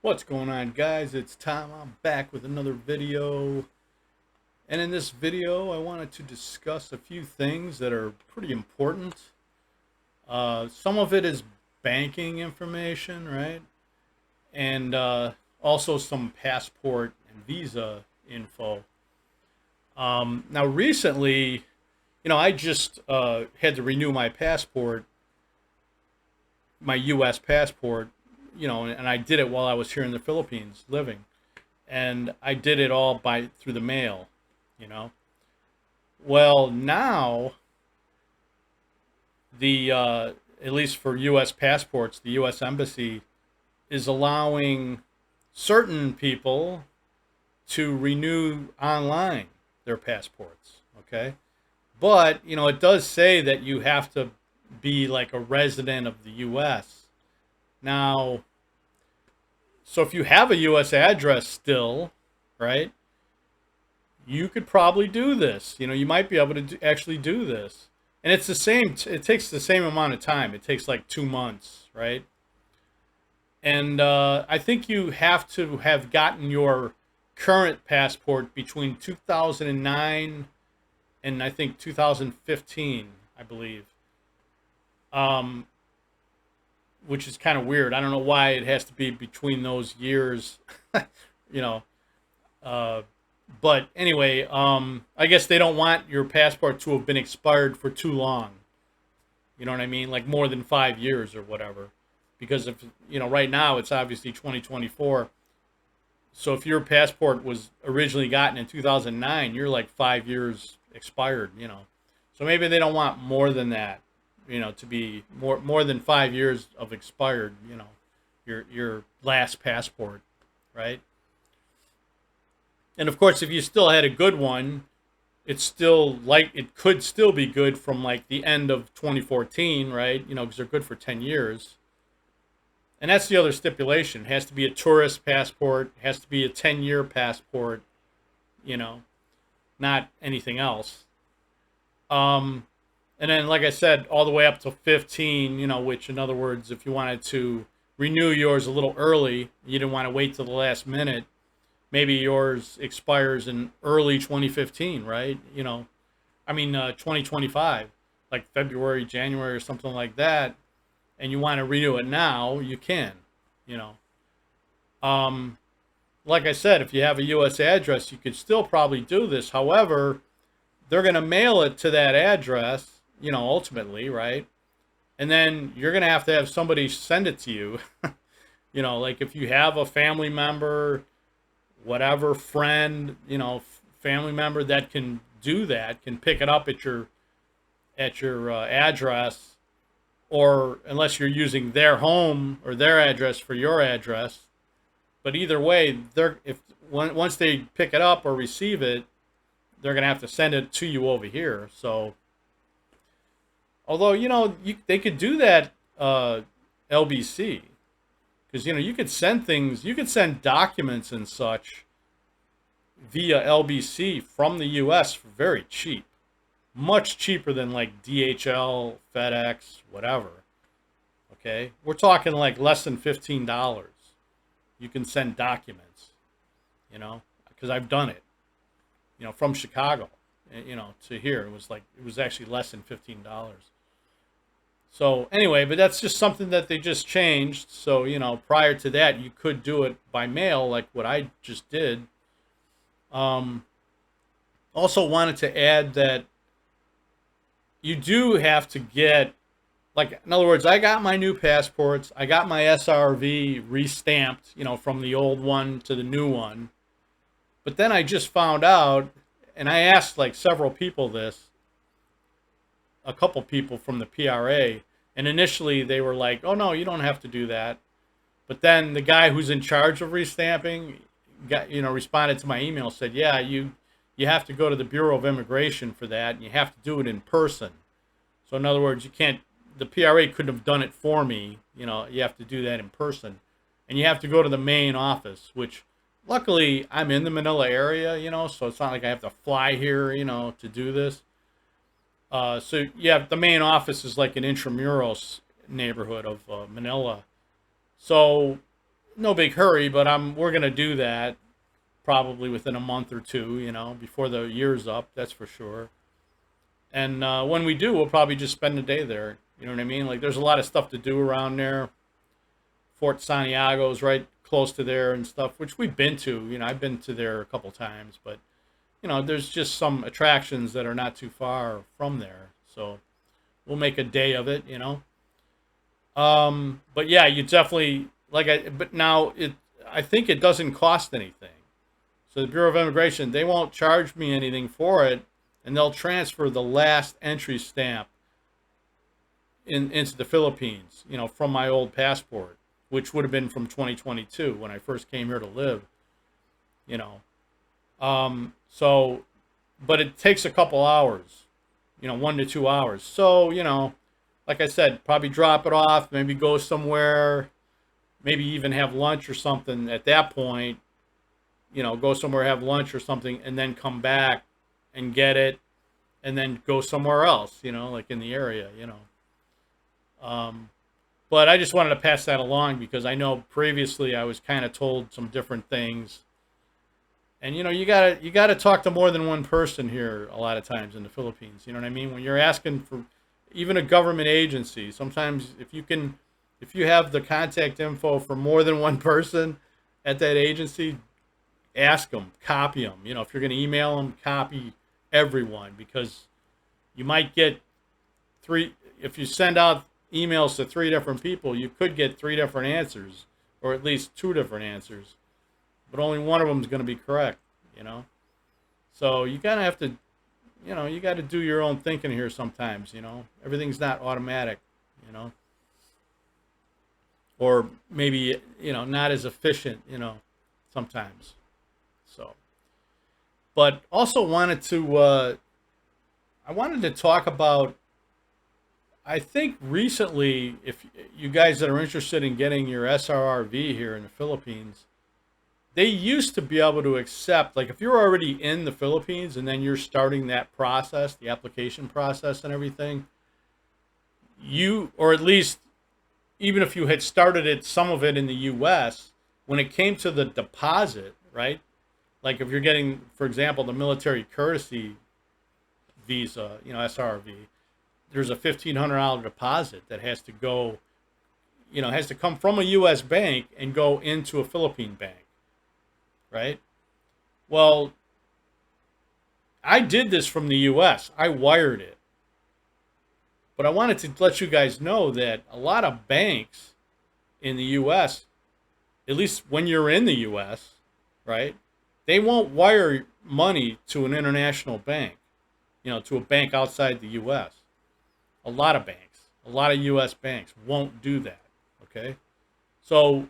What's going on, guys? It's Tom. I'm back with another video. And in this video, I wanted to discuss a few things that are pretty important. Some of it is banking information, right? And also some passport and visa info. Now, recently, I just had to renew my passport, my U.S. passport, and I did it while I was here in the Philippines living. And I did it all by through the mail, you know. Well, now the at least for U.S. passports, the U.S. Embassy is allowing certain people to renew online their passports. Okay, but it does say that you have to be like a resident of the U.S. Now, so if you have a U.S. address still, right, you could probably do this. You might be able to actually do this. And it's the same, it takes the same amount of time. It takes like 2 months, right? And I think you have to have gotten your current passport between 2009 and I think 2015, I believe. Um, which is kind of weird. I don't know why it has to be between those years, you know. Uh, but anyway, I guess they don't want your passport to have been expired for too long. You know what I mean? Like more than 5 years or whatever. Because if right now it's obviously 2024. So if your passport was originally gotten in 2009, you're like 5 years expired. So maybe they don't want more than that. To be more than 5 years of expired. Your last passport, right? And of course, if you still had a good one, it's still like it could still be good from like the end of 2014, right? Because they're good for 10 years. And that's the other stipulation. It has to be a tourist passport, it has to be a 10-year passport, you know, not anything else. Um, and then, like I said, all the way up to 15, which in other words, if you wanted to renew yours a little early, you didn't want to wait till the last minute, maybe yours expires in early 2015, right? 2025, like February, January, or something like that, and you want to renew it now, you can, you know. Um, like I said, if you have a U.S. address, you could still probably do this. However, they're going to mail it to that address, ultimately, right? And then you're going to have somebody send it to you. Like if you have a family member, whatever friend, family member that can do that, can pick it up at your address, or unless you're using their home or their address for your address. But either way, once they pick it up or receive it, they're gonna have to send it to you over here. So, although they could do that, LBC, because you could send things, you could send documents and such via LBC from the U.S. for very cheap, much cheaper than like DHL, FedEx, whatever. Okay, we're talking like less than $15. You can send documents, because I've done it, from Chicago, to here. It was actually less than $15. So anyway, but that's just something that they just changed. So prior to that, you could do it by mail, like what I just did. Um, Also wanted to add that you do have to get, like, in other words, I got my new passports, I got my SRV restamped, from the old one to the new one. But then I just found out, and I asked like several people this, a couple people from the PRA, and initially they were like, "Oh no, you don't have to do that." But then the guy who's in charge of restamping responded to my email, said, "Yeah, you have to go to the Bureau of Immigration for that, and you have to do it in person." So in other words, you can't. The PRA couldn't have done it for me. You have to do that in person, and you have to go to the main office. Which, luckily, I'm in the Manila area. So it's not like I have to fly here. To do this. So yeah, the main office is like an intramuros neighborhood of Manila. So no big hurry, but we're gonna do that probably within a month or two, before the year's up. That's for sure. And when we do, we'll probably just spend the day there. You know what I mean? Like, there's a lot of stuff to do around there. Fort Santiago's right close to there and stuff, which we've been to. I've been to there a couple times, but there's just some attractions that are not too far from there. So we'll make a day of it. But yeah, you definitely but now I think it doesn't cost anything. So the Bureau of Immigration, they won't charge me anything for it, and they'll transfer the last entry stamp into the Philippines, from my old passport, which would have been from 2022 when I first came here to live, you know. So, but it takes a couple hours, 1 to 2 hours. So, like I said, probably drop it off, maybe go somewhere, maybe even have lunch or something at that point, go somewhere, have lunch or something, and then come back and get it, and then go somewhere else, like in the area, But I just wanted to pass that along because I know previously I was kind of told some different things. And you gotta talk to more than one person here a lot of times in the Philippines. You know what I mean? When you're asking for even a government agency, sometimes if you have the contact info for more than one person at that agency, ask them, copy them. If you're going to email them, copy everyone, because you might get three. If you send out emails to three different people, you could get three different answers, or at least two different answers, but only one of them is going to be correct. So you kind of have to, you got to do your own thinking here sometimes. Everything's not automatic. Or maybe not as efficient. Sometimes. So, but also wanted to I wanted to talk about, I think recently, if you guys that are interested in getting your SRRV here in the Philippines, they used to be able to accept, like if you're already in the Philippines and then you're starting that process, the application process and everything, or at least even if you had started some of it in the US, when it came to the deposit, right? Like if you're getting, for example, the military courtesy visa, SRV, there's a $1,500 deposit that has to go, has to come from a U.S. bank and go into a Philippine bank, right? Well, I did this from the U.S. I wired it. But I wanted to let you guys know that a lot of banks in the U.S., at least when you're in the U.S., right, they won't wire money to an international bank, to a bank outside the U.S. A lot of banks, a lot of U.S. banks won't do that, okay? So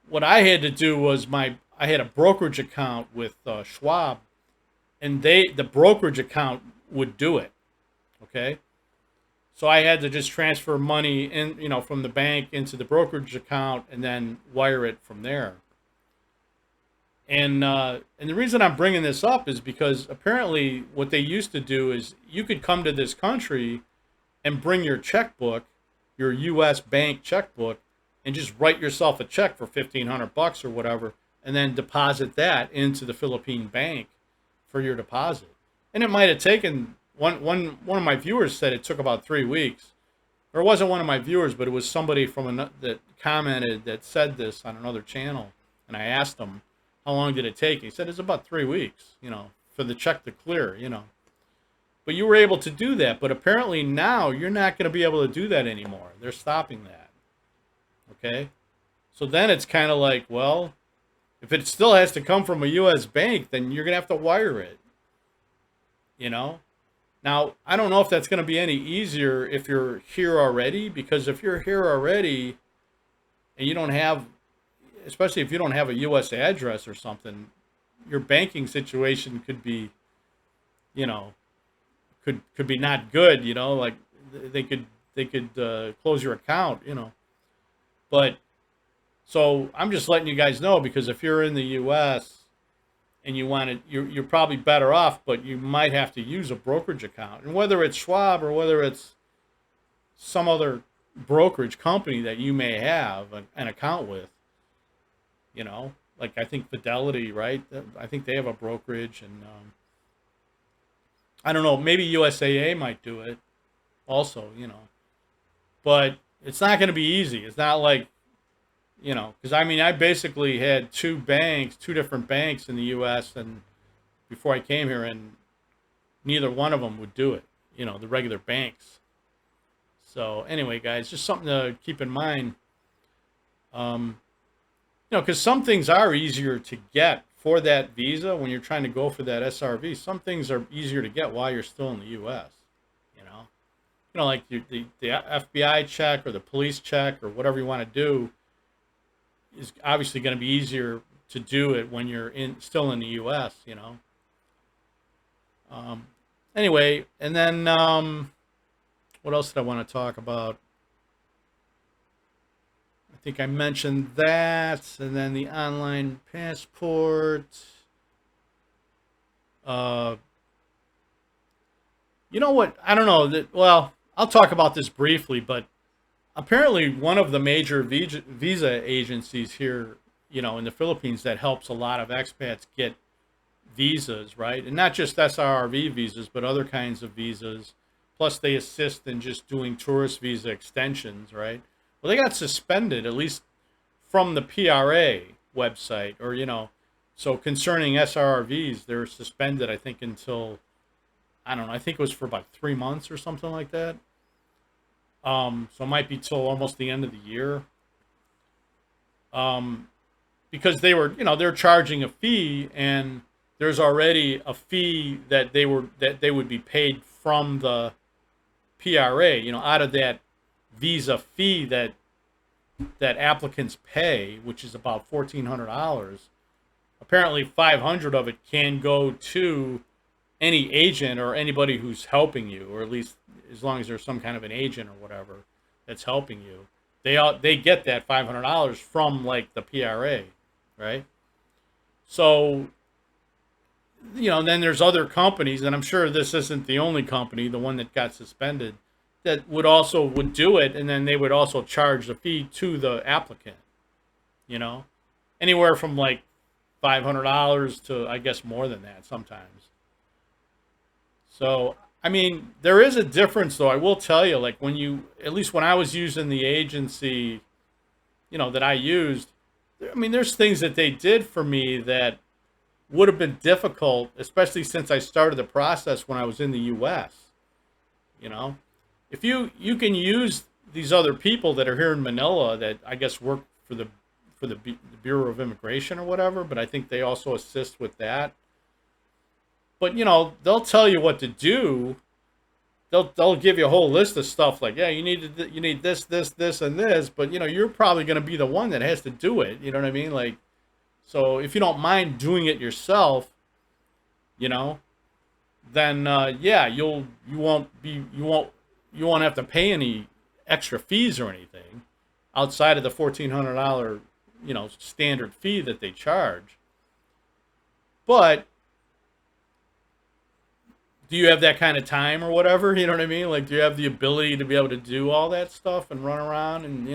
what I had to do was I had a brokerage account with Schwab, and the brokerage account would do it, okay? So I had to just transfer money from the bank into the brokerage account and then wire it from there. And the reason I'm bringing this up is because apparently what they used to do is you could come to this country and bring your checkbook, your U.S. bank checkbook, and just write yourself a check for $1,500 or whatever, and then deposit that into the Philippine bank for your deposit. And it might have taken one of my viewers said it took about 3 weeks. Or it wasn't one of my viewers, but it was somebody that commented that said this on another channel, and I asked him how long did it take. He said it's about 3 weeks, for the check to clear, But you were able to do that. But apparently now you're not going to be able to do that anymore. They're stopping that. Okay? So then it's kind of like, well, if it still has to come from a U.S. bank, then you're going to have to wire it. Now, I don't know if that's going to be any easier if you're here already, because if you're here already and you don't have, especially if you don't have a U.S. address or something, your banking situation could be, could be not good, like they could close your account, But so I'm just letting you guys know, because if you're in the U.S. and you want to, you're probably better off, but you might have to use a brokerage account. And whether it's Schwab or whether it's some other brokerage company that you may have an account with, You know, like I think Fidelity, right? I think they have a brokerage, and I don't know, maybe USAA might do it also. You know, but it's not going to be easy. It's not like, because I mean, I basically had two different banks in the U.S. and before I came here, and neither one of them would do it. The regular banks. So anyway, guys, just something to keep in mind. Um, because some things are easier to get for that visa when you're trying to go for that SRV. Some things are easier to get while you're still in the U.S. You know, like the FBI check or the police check or whatever you want to do is obviously going to be easier to do it when you're still in the U.S. Um, anyway, and then what else did I want to talk about? I think I mentioned that, and then the online passport. You know what? I don't know. Well, I'll talk about this briefly, but apparently one of the major visa agencies here, in the Philippines that helps a lot of expats get visas, right? And not just SRV visas, but other kinds of visas. Plus, they assist in just doing tourist visa extensions, right? Well, they got suspended, at least from the PRA website, or, so concerning SRVs, they're suspended, I think, until, I don't know, I think it was for about 3 months or something like that. So it might be till almost the end of the year. Because they're charging a fee, and there's already a fee that they would be paid from the PRA, out of that visa fee that applicants pay, which is about $1,400. Apparently, 500 of it can go to any agent or anybody who's helping you, or at least as long as there's some kind of an agent or whatever that's helping you. They get that $500 from like the PRA, right? So, then there's other companies, and I'm sure this isn't the only company, the one that got suspended, that would do it, and then they would also charge the fee to the applicant. Anywhere from like $500 to, I guess, more than that sometimes. So, I mean, there is a difference, though. I will tell you, like at least when I was using the agency, that I used, I mean, there's things that they did for me that would have been difficult, especially since I started the process when I was in the U.S. If you can use these other people that are here in Manila that I guess work for the Bureau of Immigration or whatever, but I think they also assist with that. But they'll tell you what to do. They'll give you a whole list of stuff like, yeah, you need this, and this, but you're probably going to be the one that has to do it. You know what I mean? Like, so if you don't mind doing it yourself, then yeah, you won't have to pay any extra fees or anything outside of the $1,400 standard fee that they charge. But do you have that kind of time or whatever? You know what I mean? Like, do you have the ability to be able to do all that stuff and run around and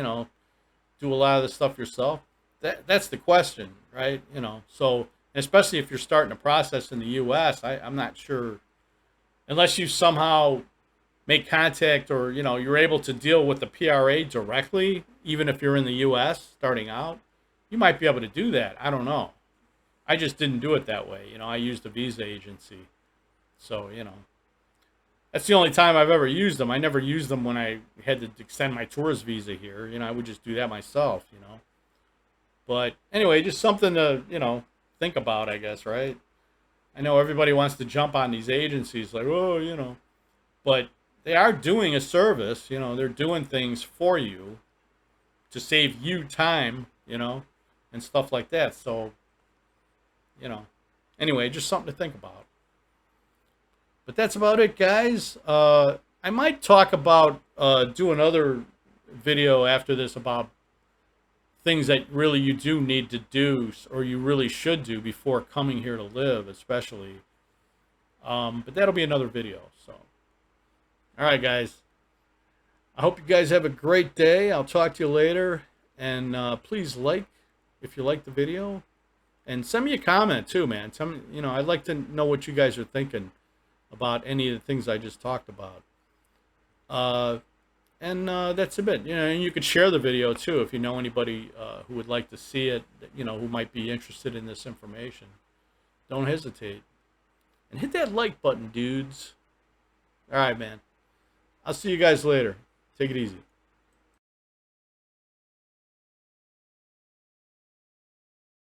do a lot of the stuff yourself? That's the question, right? So especially if you're starting a process in the U.S., I'm not sure, unless you somehow make contact or you're able to deal with the PRA directly, even if you're in the U.S. starting out, you might be able to do that. I don't know. I just didn't do it that way. I used a visa agency, so that's the only time I've ever used them. I never used them when I had to extend my tourist visa here. I would just do that myself. But anyway, just something to think about, I guess, right? I know everybody wants to jump on these agencies like, oh, but they are doing a service. They're doing things for you to save you time, and stuff like that. So, anyway, just something to think about. But that's about it, guys. I might talk about do another video after this about things that really you do need to do, or you really should do before coming here to live, especially. But that'll be another video. So, all right, guys. I hope you guys have a great day. I'll talk to you later, and please like, if you like the video. And send me a comment too, man. Tell me, I'd like to know what you guys are thinking about any of the things I just talked about. And that's a bit. And you could share the video too if you know anybody who would like to see it, who might be interested in this information. Don't hesitate. And hit that like button, dudes. All right, man. I'll see you guys later. Take it easy.